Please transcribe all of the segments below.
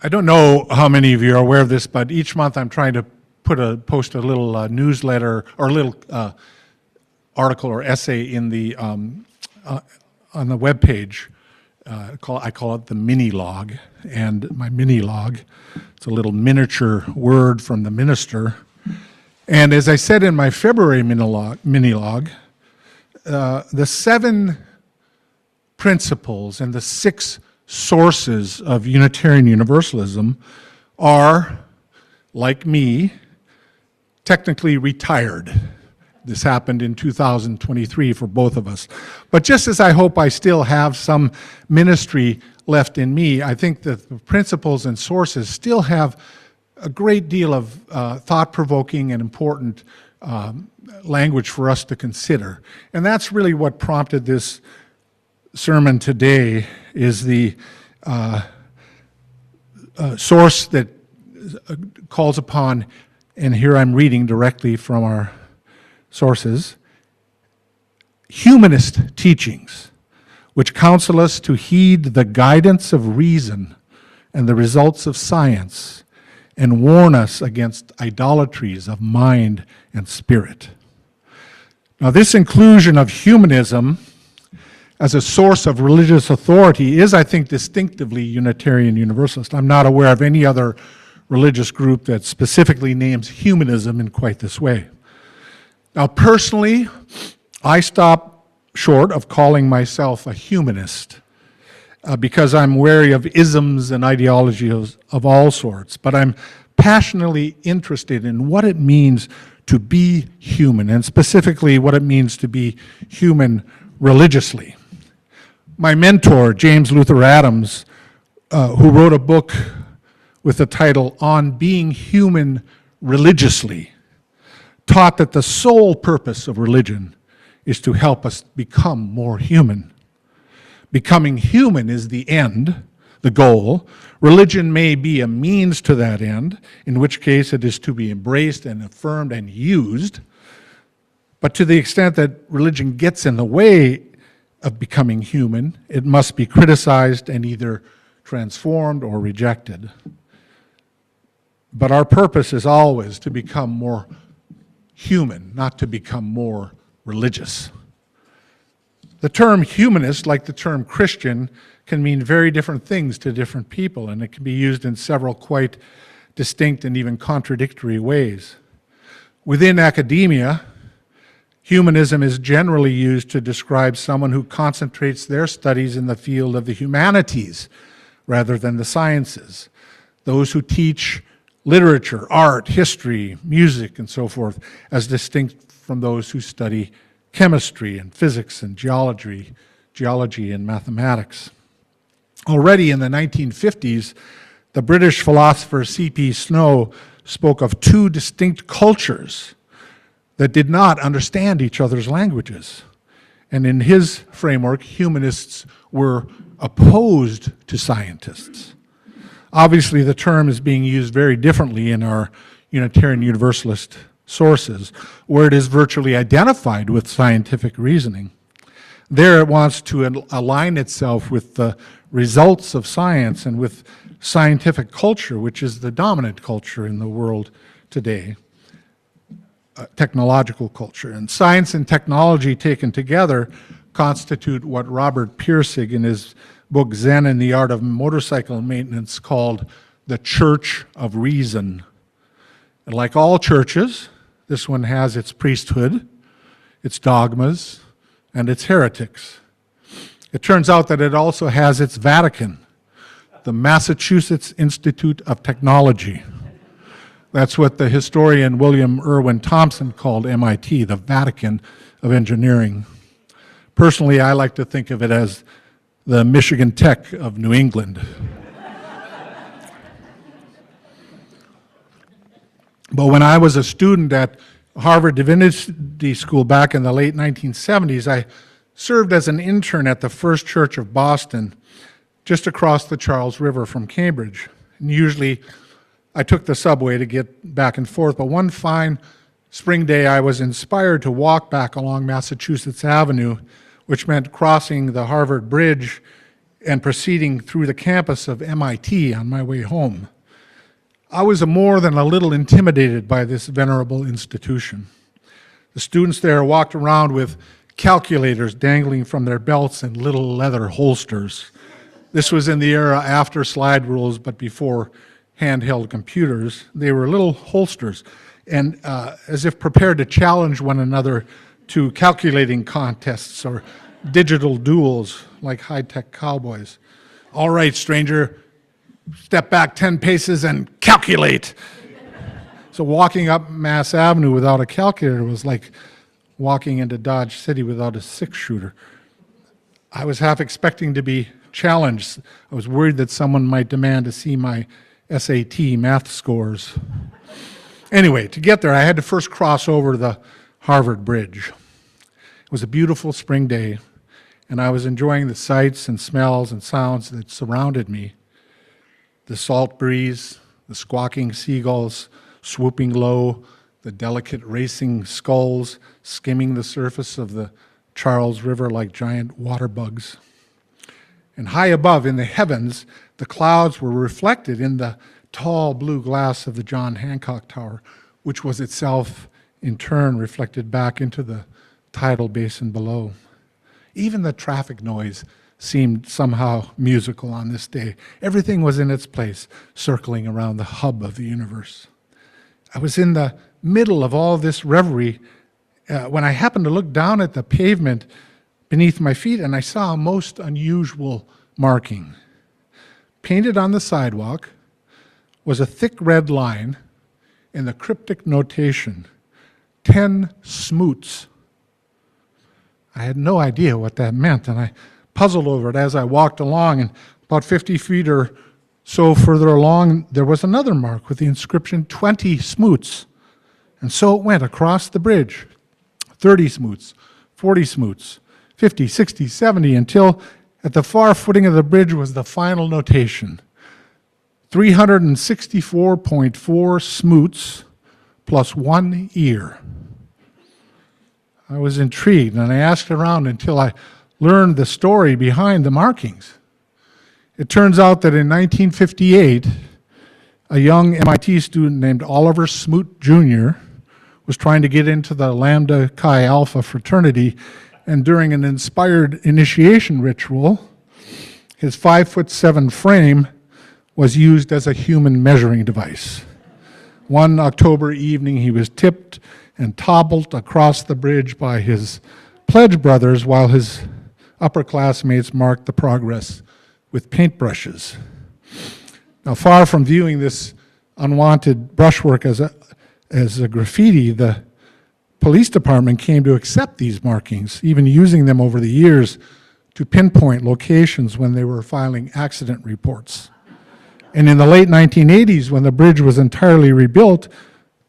I don't know how many of you are aware of this, but each month I'm trying to post a little newsletter or a little article or essay in the on the web page. I call it the mini log, and my mini log, it's a little miniature word from the minister. And as I said in my February mini log, the 7 principles and the 6 sources of Unitarian Universalism are, like me, technically retired. This happened in 2023 for both of us. But just as I hope I still have some ministry left in me, I think that the principles and sources still have a great deal of thought-provoking and important language for us to consider. And that's really what prompted this sermon today, is the source that calls upon, and here I'm reading directly from our sources, humanist teachings, which counsel us to heed the guidance of reason and the results of science, and warn us against idolatries of mind and spirit. Now, this inclusion of humanism as a source of religious authority is, I think, distinctively Unitarian Universalist. I'm not aware of any other religious group that specifically names humanism in quite this way. Now, personally, I stop short of calling myself a humanist because I'm wary of isms and ideologies of all sorts, but I'm passionately interested in what it means to be human, and specifically what it means to be human religiously. My mentor, James Luther Adams, who wrote a book with the title On Being Human Religiously, taught that the sole purpose of religion is to help us become more human. Becoming human is the end, the goal. Religion may be a means to that end, in which case it is to be embraced and affirmed and used. But to the extent that religion gets in the way of becoming human, it must be criticized and either transformed or rejected. But our purpose is always to become more human, not to become more religious. The term humanist, like the term Christian, can mean very different things to different people, and it can be used in several quite distinct and even contradictory ways. Within academia, humanism is generally used to describe someone who concentrates their studies in the field of the humanities rather than the sciences. Those who teach literature, art, history, music, and so forth, as distinct from those who study chemistry and physics and geology and mathematics. Already in the 1950s, the British philosopher C.P. Snow spoke of 2 distinct cultures that did not understand each other's languages. And in his framework, humanists were opposed to scientists. Obviously, the term is being used very differently in our Unitarian Universalist sources, where it is virtually identified with scientific reasoning. There it wants to align itself with the results of science and with scientific culture, which is the dominant culture in the world today. Technological culture. And science and technology taken together constitute what Robert Pirsig in his book Zen and the Art of Motorcycle Maintenance called the Church of Reason. And like all churches, this one has its priesthood, its dogmas, and its heretics. It turns out that it also has its Vatican, the Massachusetts Institute of Technology. That's what the historian William Irwin Thompson called MIT, the Vatican of Engineering. Personally, I like to think of it as the Michigan Tech of New England. But when I was a student at Harvard Divinity School back in the late 1970s, I served as an intern at the First Church of Boston, just across the Charles River from Cambridge. And usually I took the subway to get back and forth, but one fine spring day I was inspired to walk back along Massachusetts Avenue, which meant crossing the Harvard Bridge and proceeding through the campus of MIT on my way home. I was more than a little intimidated by this venerable institution. The students there walked around with calculators dangling from their belts and little leather holsters. This was in the era after slide rules, but before handheld computers. They were little holsters, and as if prepared to challenge one another to calculating contests or digital duels like high-tech cowboys. All right, stranger, step back 10 paces and calculate. So walking up Mass Avenue without a calculator was like walking into Dodge City without a six-shooter. I was half expecting to be challenged. I was worried that someone might demand to see my SAT math scores. Anyway, to get there, I had to first cross over the Harvard Bridge. It was a beautiful spring day, and I was enjoying the sights and smells and sounds that surrounded me. The salt breeze, the squawking seagulls swooping low, the delicate racing skulls skimming the surface of the Charles River like giant water bugs. And high above in the heavens, the clouds were reflected in the tall blue glass of the John Hancock Tower, which was itself in turn reflected back into the tidal basin below. Even the traffic noise seemed somehow musical on this day. Everything was in its place, circling around the hub of the universe. I was in the middle of all this reverie when I happened to look down at the pavement beneath my feet, and I saw a most unusual marking. Painted on the sidewalk was a thick red line in the cryptic notation, 10 smoots. I had no idea what that meant, and I puzzled over it as I walked along, and about 50 feet or so further along, there was another mark with the inscription, 20 smoots. And so it went across the bridge, 30 smoots, 40 smoots, 50, 60, 70, until at the far footing of the bridge was the final notation, 364.4 smoots plus 1 ear. I was intrigued, and I asked around until I learned the story behind the markings. It turns out that in 1958, a young MIT student named Oliver Smoot Jr. was trying to get into the Lambda Chi Alpha fraternity, and during an inspired initiation ritual, his 5'7" frame was used as a human measuring device. One October evening, he was tipped and toppled across the bridge by his pledge brothers while his upperclassmates marked the progress with paintbrushes. Now, far from viewing this unwanted brushwork as a graffiti, the police department came to accept these markings, even using them over the years to pinpoint locations when they were filing accident reports. And in the late 1980s, when the bridge was entirely rebuilt,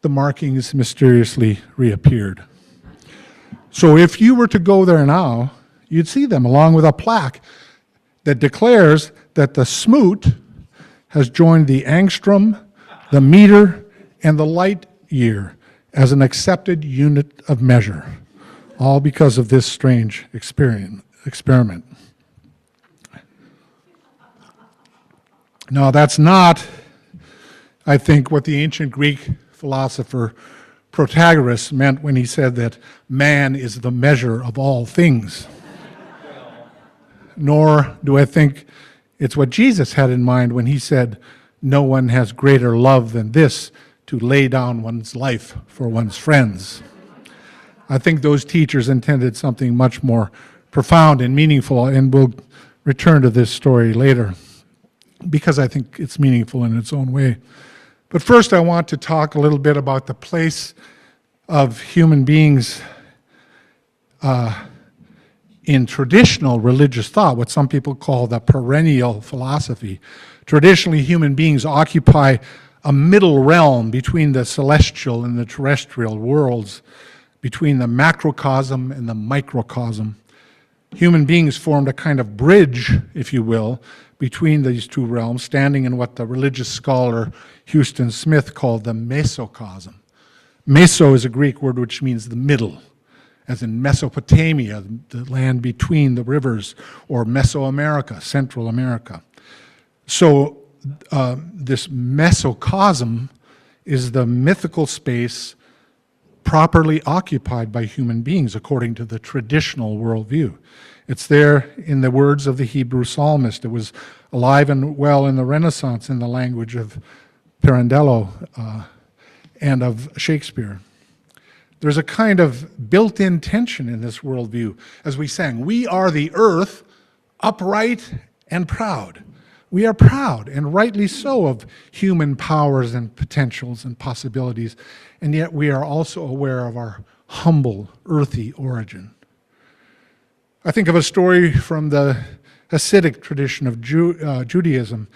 the markings mysteriously reappeared. So if you were to go there now, you'd see them along with a plaque that declares that the smoot has joined the angstrom, the meter, and the light year as an accepted unit of measure, all because of this strange experiment. Now, that's not, I think, what the ancient Greek philosopher Protagoras meant when he said that man is the measure of all things. Nor do I think it's what Jesus had in mind when he said, "No one has greater love than this, to lay down one's life for one's friends." I think those teachers intended something much more profound and meaningful, and we'll return to this story later because I think it's meaningful in its own way. But first, I want to talk a little bit about the place of human beings in traditional religious thought, what some people call the perennial philosophy. Traditionally, human beings occupy a middle realm between the celestial and the terrestrial worlds, between the macrocosm and the microcosm. Human beings formed a kind of bridge, if you will, between these two realms, standing in what the religious scholar Houston Smith called the mesocosm. Meso is a Greek word which means the middle, as in Mesopotamia, the land between the rivers, or Mesoamerica, Central America. So this mesocosm is the mythical space properly occupied by human beings according to the traditional worldview. It's there in the words of the Hebrew psalmist. It was alive and well in the Renaissance in the language of Pirandello and of Shakespeare. There's a kind of built-in tension in this worldview. As we sang, we are the earth, upright and proud. We are proud, and rightly so, of human powers and potentials and possibilities, and yet we are also aware of our humble, earthy origin. I think of a story from the Hasidic tradition of Judaism.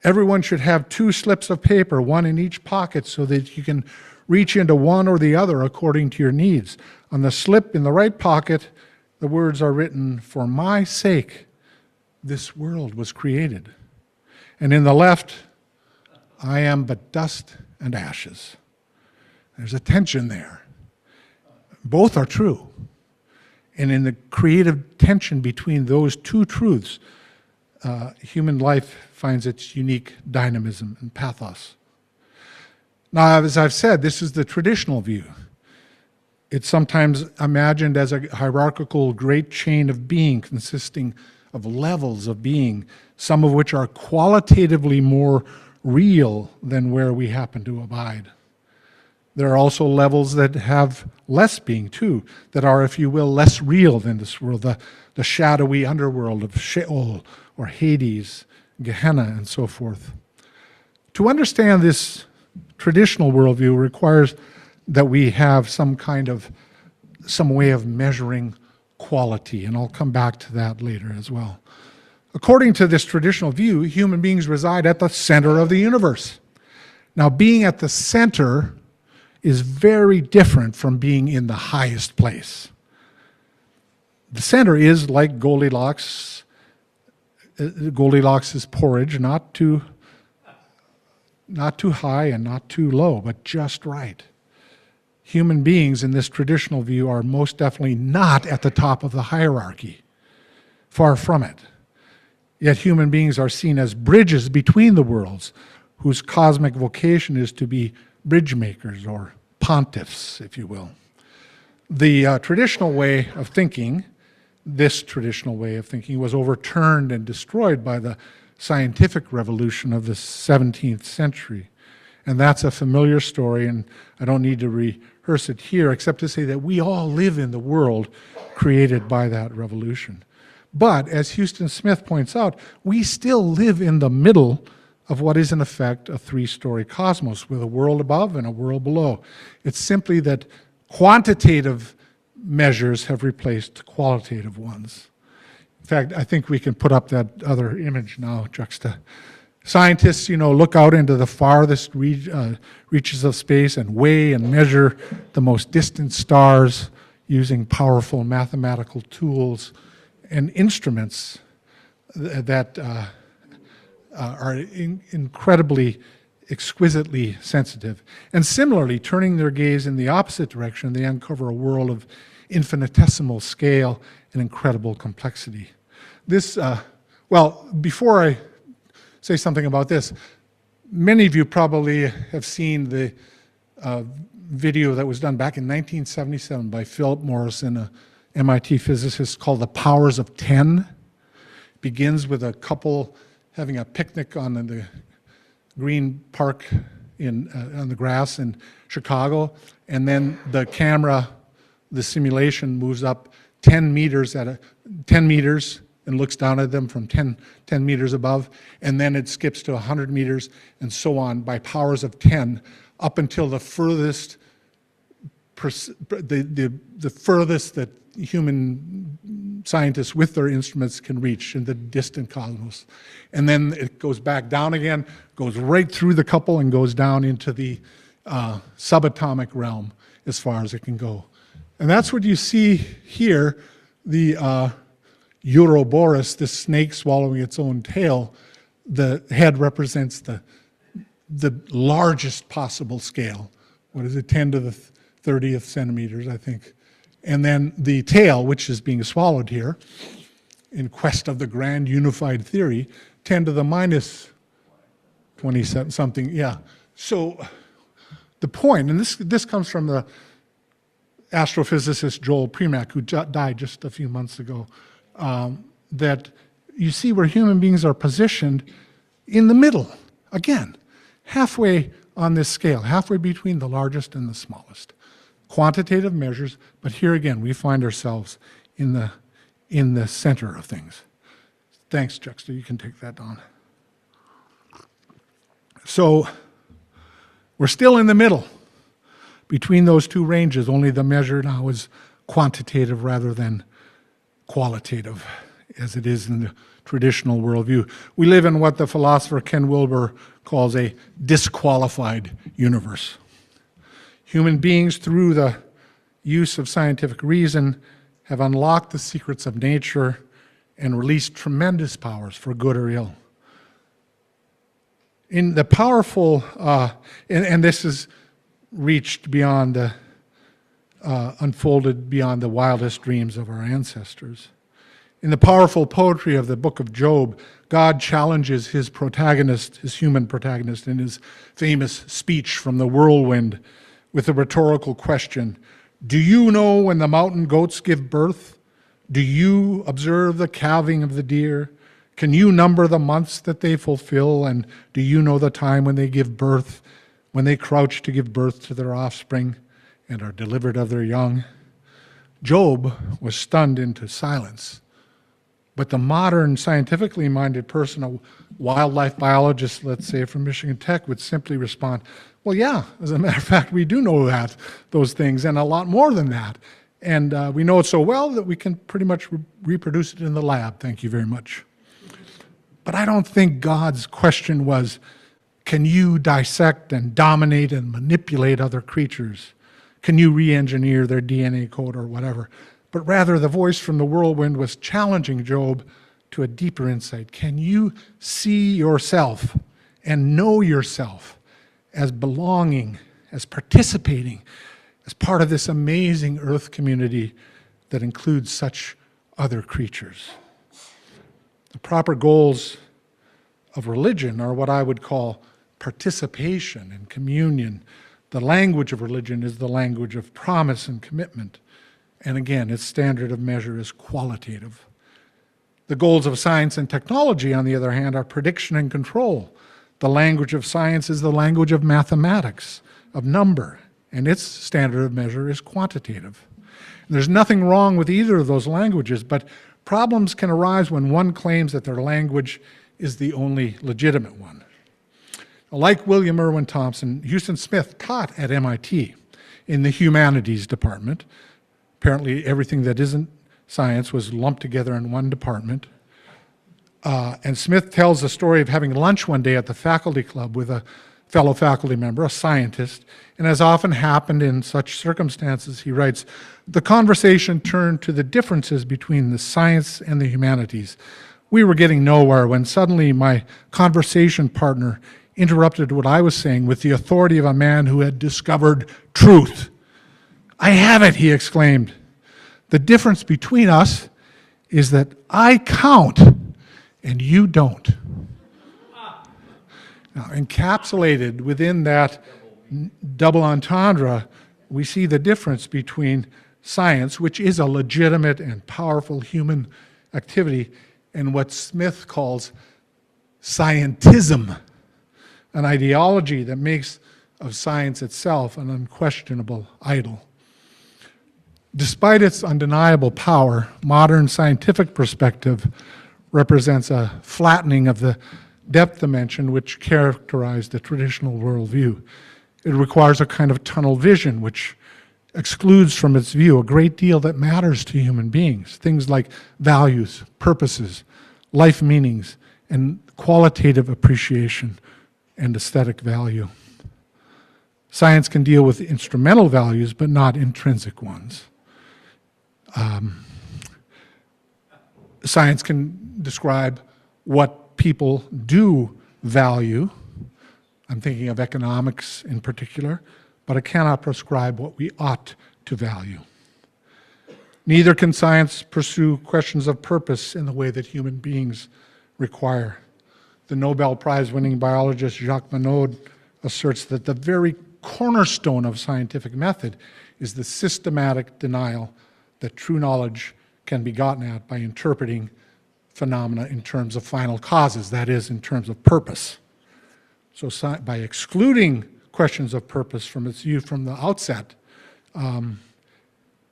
Everyone should have 2 slips of paper, one in each pocket, so that you can reach into one or the other according to your needs. On the slip in the right pocket, the words are written, "For my sake, this world was created." And in the left, "I am but dust and ashes." There's a tension there. Both are true. And in the creative tension between those 2 truths, human life finds its unique dynamism and pathos. Now, as I've said, this is the traditional view. It's sometimes imagined as a hierarchical great chain of being consisting of levels of being, some of which are qualitatively more real than where we happen to abide. There are also levels that have less being too, that are, if you will, less real than this world, the shadowy underworld of Sheol or Hades, Gehenna, and so forth. To understand this traditional worldview requires that we have some way of measuring quality, and I'll come back to that later as well. According to this traditional view, human beings reside at the center of the universe. Now, being at the center is very different from being in the highest place. The center is like Goldilocks' porridge, not too high and not too low, but just right. Human beings in this traditional view are most definitely not at the top of the hierarchy, far from it. Yet human beings are seen as bridges between the worlds, whose cosmic vocation is to be bridge makers or pontiffs, if you will. The traditional way of thinking, this traditional way of thinking, was overturned and destroyed by the scientific revolution of the 17th century. And that's a familiar story, and I don't need to rehearse it here, except to say that we all live in the world created by that revolution. But, as Houston Smith points out, we still live in the middle of what is in effect a 3-story cosmos with a world above and a world below. It's simply that quantitative measures have replaced qualitative ones. In fact, I think we can put up that other image now, juxta. Scientists, look out into the farthest reaches of space and weigh and measure the most distant stars using powerful mathematical tools and instruments that are incredibly, exquisitely sensitive. And similarly, turning their gaze in the opposite direction, they uncover a world of infinitesimal scale and incredible complexity. This, before I say something about this, many of you probably have seen the video that was done back in 1977 by Philip Morrison, a MIT physicist, called The Powers of 10. Begins with a couple having a picnic on the green park on the grass in Chicago, and then the camera, the simulation moves up 10 meters and looks down at them from 10 meters above, and then it skips to 100 meters and so on by powers of 10 up until the furthest that human scientists with their instruments can reach in the distant cosmos. And then it goes back down again, goes right through the couple and goes down into the subatomic realm as far as it can go. And that's what you see here, the Ouroboros, this snake swallowing its own tail. The head represents the largest possible scale. What is it, 10 to the 30th centimeters, I think, And then the tail, which is being swallowed here, in quest of the grand unified theory, 10 to the minus 20 something, yeah. So the point, and this comes from the astrophysicist Joel Premack, who died just a few months ago, that you see where human beings are positioned in the middle, again, halfway on this scale, halfway between the largest and the smallest. Quantitative measures, but here again, we find ourselves in the center of things. Thanks, Juxta, you can take that on. So we're still in the middle between those two ranges, only the measure now is quantitative rather than qualitative, as it is in the traditional worldview. We live in what the philosopher Ken Wilber calls a disqualified universe. Human beings, through the use of scientific reason, have unlocked the secrets of nature and released tremendous powers for good or ill. In the powerful, and this is reached beyond the, unfolded beyond the wildest dreams of our ancestors. In the powerful poetry of the book of Job, God challenges his protagonist, his human protagonist, in his famous speech from the whirlwind with a rhetorical question, do you know when the mountain goats give birth? Do you observe the calving of the deer? Can you number the months that they fulfill? And do you know the time when they give birth, when they crouch to give birth to their offspring and are delivered of their young? Job was stunned into silence. But the modern scientifically minded person, a wildlife biologist, let's say from Michigan Tech, would simply respond, well, yeah, as a matter of fact, we do know that, those things, and a lot more than that. And we know it so well that we can pretty much reproduce it in the lab. Thank you very much. But I don't think God's question was, can you dissect and dominate and manipulate other creatures? Can you re-engineer their DNA code or whatever? But rather, the voice from the whirlwind was challenging Job to a deeper insight. Can you see yourself and know yourself as belonging, as participating, as part of this amazing earth community that includes such other creatures? The proper goals of religion are what I would call participation and communion. The language of religion is the language of promise and commitment. And again, its standard of measure is qualitative. The goals of science and technology, on the other hand, are prediction and control. The language of science is the language of mathematics, of number, and its standard of measure is quantitative. And there's nothing wrong with either of those languages, but problems can arise when one claims that their language is the only legitimate one. Like William Irwin Thompson, Houston Smith taught at MIT in the humanities department. Apparently everything that isn't science was lumped together in one department. And Smith tells the story of having lunch one day at the faculty club with a fellow faculty member, a scientist, and as often happened in such circumstances, he writes, the conversation turned to the differences between the science and the humanities. We were getting nowhere when suddenly my conversation partner interrupted what I was saying with the authority of a man who had discovered truth. I have it, he exclaimed. The difference between us is that I count and you don't. Now, encapsulated within that double entendre, we see the difference between science, which is a legitimate and powerful human activity, and what Smith calls scientism, an ideology that makes of science itself an unquestionable idol. Despite its undeniable power, modern scientific perspective represents a flattening of the depth dimension which characterized the traditional worldview. It requires a kind of tunnel vision which excludes from its view a great deal that matters to human beings, things like values, purposes, life meanings, and qualitative appreciation and aesthetic value. Science can deal with instrumental values, but not intrinsic ones. Science can describe what people do value. I'm thinking of economics in particular, but it cannot prescribe what we ought to value. Neither can science pursue questions of purpose in the way that human beings require. The Nobel Prize-winning biologist Jacques Monod asserts that the very cornerstone of scientific method is the systematic denial that true knowledge can be gotten at by interpreting phenomena in terms of final causes, that is, in terms of purpose. So by excluding questions of purpose from its view from the outset,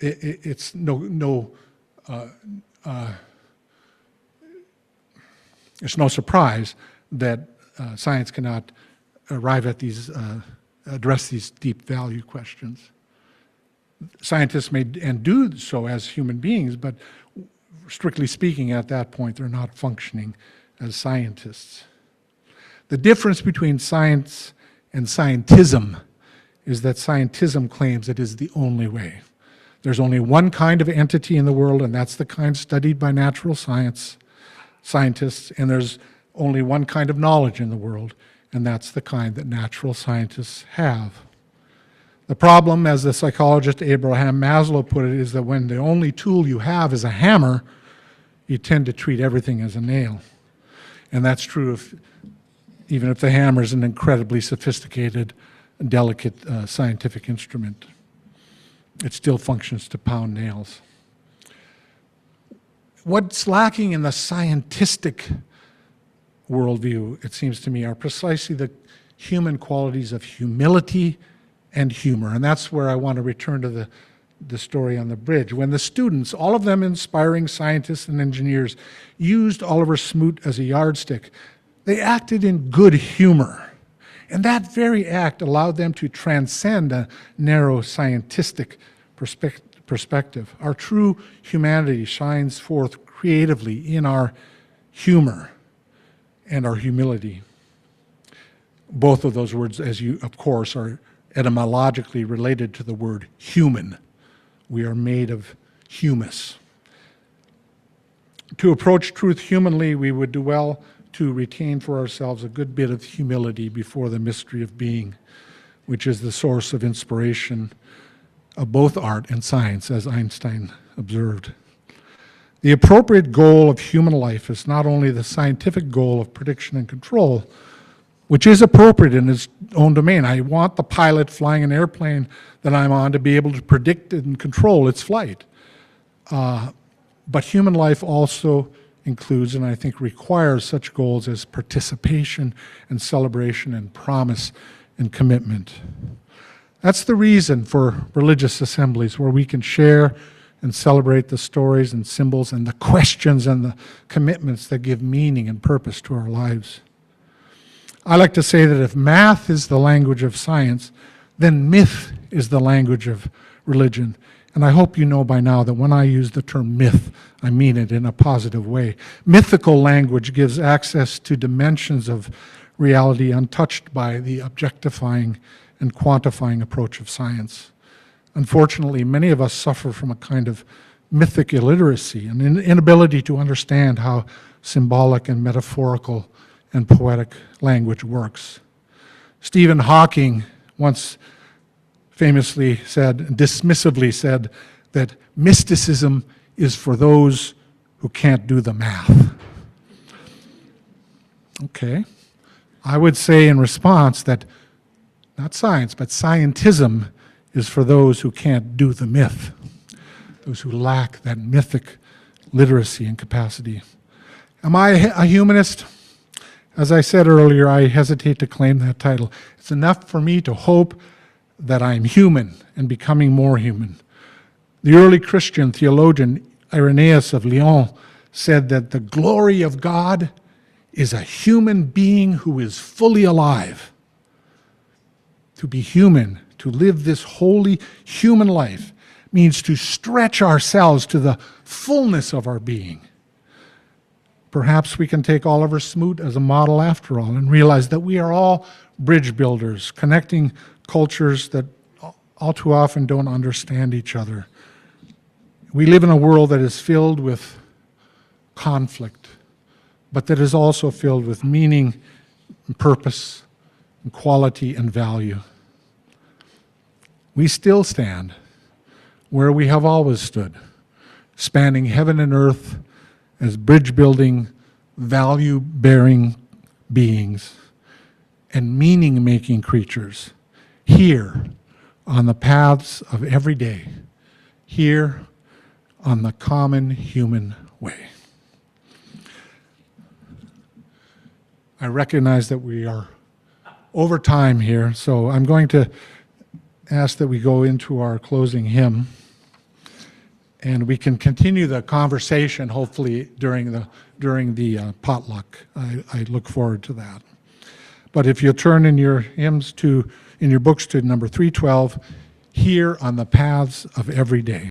it's no surprise that science cannot arrive at these, address these deep value questions. Scientists may and do so as human beings, but strictly speaking, at that point, they're not functioning as scientists. The difference between science and scientism is that scientism claims it is the only way. There's only one kind of entity in the world, and that's the kind studied by natural scientists, and there's only one kind of knowledge in the world, and that's the kind that natural scientists have. The problem, as the psychologist Abraham Maslow put it, is that when the only tool you have is a hammer, you tend to treat everything as a nail. And that's true even if the hammer is an incredibly sophisticated, delicate scientific instrument. It still functions to pound nails. What's lacking in the scientistic worldview, it seems to me, are precisely the human qualities of humility and humor. And that's where I want to return to the story on the bridge. When the students, all of them inspiring scientists and engineers, used Oliver Smoot as a yardstick, they acted in good humor. And that very act allowed them to transcend a narrow scientistic perspective. Our true humanity shines forth creatively in our humor and our humility. Both of those words, as you, of course, are etymologically related to the word human. We are made of humus. To approach truth humanly, we would do well to retain for ourselves a good bit of humility before the mystery of being, which is the source of inspiration of both art and science, as Einstein observed. The appropriate goal of human life is not only the scientific goal of prediction and control, which is appropriate in its own domain. I want the pilot flying an airplane that I'm on to be able to predict and control its flight. But human life also includes, and I think requires, such goals as participation and celebration and promise and commitment. That's the reason for religious assemblies, where we can share and celebrate the stories and symbols and the questions and the commitments that give meaning and purpose to our lives. I like to say that if math is the language of science, then myth is the language of religion. And I hope you know by now that when I use the term myth, I mean it in a positive way. Mythical language gives access to dimensions of reality untouched by the objectifying and quantifying approach of science. Unfortunately, many of us suffer from a kind of mythic illiteracy, an inability to understand how symbolic and metaphorical and poetic language works. Stephen Hawking once famously said, dismissively said, that mysticism is for those who can't do the math. Okay. I would say in response that not science, but scientism is for those who can't do the myth, those who lack that mythic literacy and capacity. Am I a humanist? As I said earlier, I hesitate to claim that title. It's enough for me to hope that I'm human and becoming more human. The early Christian theologian Irenaeus of Lyon said that the glory of God is a human being who is fully alive. To be human, to live this holy human life, means to stretch ourselves to the fullness of our being. Perhaps we can take Oliver Smoot as a model after all and realize that we are all bridge builders, connecting cultures that all too often don't understand each other. We live in a world that is filled with conflict, but that is also filled with meaning and purpose and quality and value. We still stand where we have always stood, spanning heaven and earth as bridge-building, value-bearing beings and meaning-making creatures here on the paths of every day, here on the common human way. I recognize that we are over time here, so I'm going to ask that we go into our closing hymn, and we can continue the conversation hopefully during the potluck. I look forward to that. But if you'll turn in your hymns in your books to number 312, here on the paths of every day.